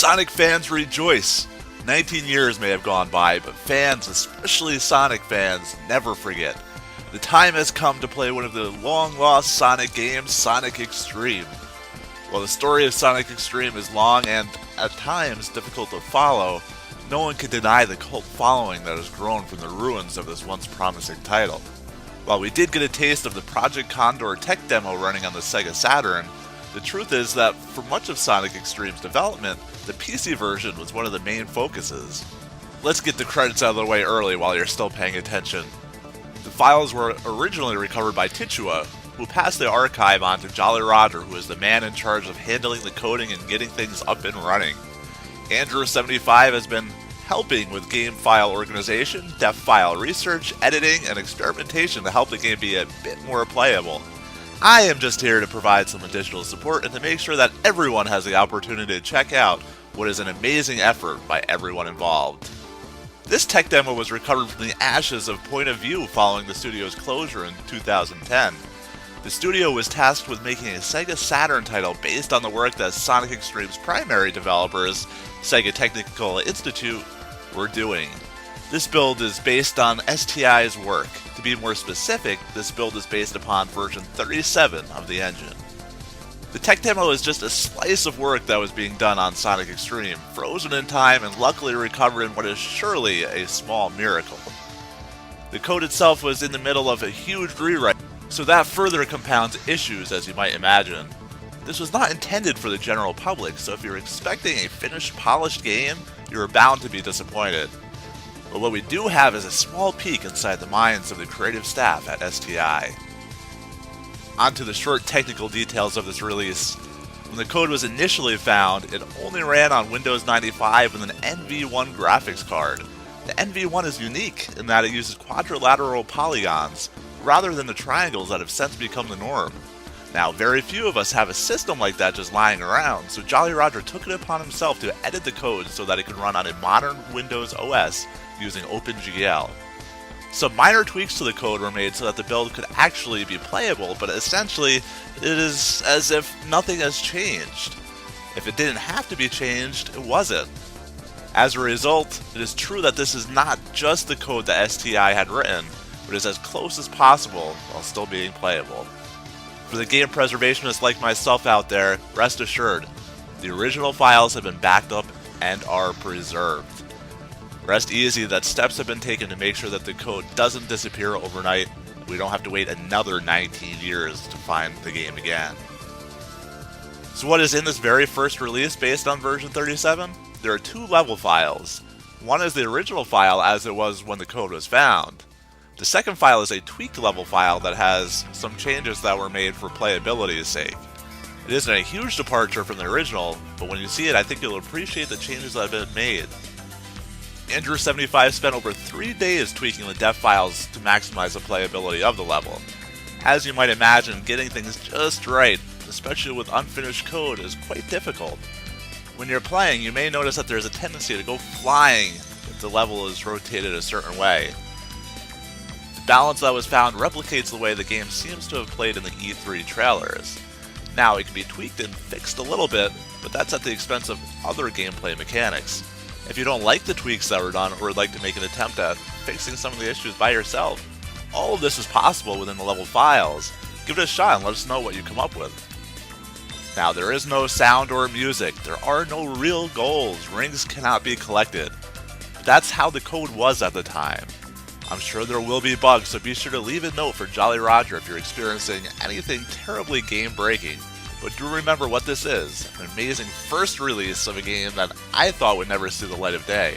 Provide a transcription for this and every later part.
Sonic fans rejoice! 19 years may have gone by, but fans, especially Sonic fans, never forget. The time has come to play one of the long-lost Sonic games, Sonic X-treme. While the story of Sonic X-treme is long and, at times, difficult to follow, no one can deny the cult following that has grown from the ruins of this once promising title. While we did get a taste of the Project Condor tech demo running on the Sega Saturn, the truth is that for much of Sonic X-treme's development, the PC version was one of the main focuses. Let's get the credits out of the way early while you're still paying attention. The files were originally recovered by Tichua, who passed the archive on to Jolly Roger, who is the man in charge of handling the coding and getting things up and running. Andrew75 has been helping with game file organization, def file research, editing, and experimentation to help the game be a bit more playable. I am just here to provide some additional support and to make sure that everyone has the opportunity to check out what is an amazing effort by everyone involved. This tech demo was recovered from the ashes of Point of View following the studio's closure in 2010. The studio was tasked with making a Sega Saturn title based on the work that Sonic X-treme's primary developers, Sega Technical Institute, were doing. This build is based on STI's work. To be more specific, this build is based upon version 37 of the engine. The tech demo is just a slice of work that was being done on Sonic X-treme, frozen in time and luckily recovered in what is surely a small miracle. The code itself was in the middle of a huge rewrite, so that further compounds issues, as you might imagine. This was not intended for the general public, so if you're expecting a finished, polished game, you are bound to be disappointed. But what we do have is a small peek inside the minds of the creative staff at STI. On to the short technical details of this release. When the code was initially found, it only ran on Windows 95 with an NV1 graphics card. The NV1 is unique in that it uses quadrilateral polygons, rather than the triangles that have since become the norm. Now, very few of us have a system like that just lying around, so Jolly Roger took it upon himself to edit the code so that it could run on a modern Windows OS using OpenGL. Some minor tweaks to the code were made so that the build could actually be playable, but essentially, it is as if nothing has changed. If it didn't have to be changed, it wasn't. As a result, it is true that this is not just the code that STI had written, but is as close as possible while still being playable. For the game preservationists like myself out there, rest assured, the original files have been backed up and are preserved. Rest easy that steps have been taken to make sure that the code doesn't disappear overnight, and we don't have to wait another 19 years to find the game again. So what is in this very first release based on version 37? There are two level files. One is the original file as it was when the code was found. The second file is a tweaked level file that has some changes that were made for playability's sake. It isn't a huge departure from the original, but when you see it I think you'll appreciate the changes that have been made. Andrew75 spent over 3 days tweaking the def files to maximize the playability of the level. As you might imagine, getting things just right, especially with unfinished code, is quite difficult. When you're playing, you may notice that there's a tendency to go flying if the level is rotated a certain way. The balance that was found replicates the way the game seems to have played in the E3 trailers. Now, it can be tweaked and fixed a little bit, but that's at the expense of other gameplay mechanics. If you don't like the tweaks that were done or would like to make an attempt at fixing some of the issues by yourself, all of this is possible within the level files. Give it a shot and let us know what you come up with. Now, there is no sound or music, there are no real goals, rings cannot be collected. But that's how the code was at the time. I'm sure there will be bugs, so be sure to leave a note for Jolly Roger if you're experiencing anything terribly game-breaking. But do remember what this is, an amazing first release of a game that I thought would never see the light of day.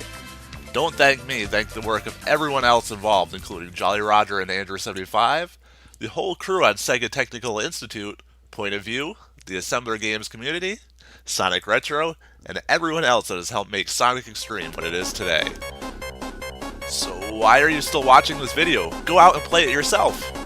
Don't thank me, thank the work of everyone else involved, including Jolly Roger and Andrew75, the whole crew at Sega Technical Institute, Point of View, the Assembler Games community, Sonic Retro, and everyone else that has helped make Sonic X-treme what it is today. So why are you still watching this video? Go out and play it yourself!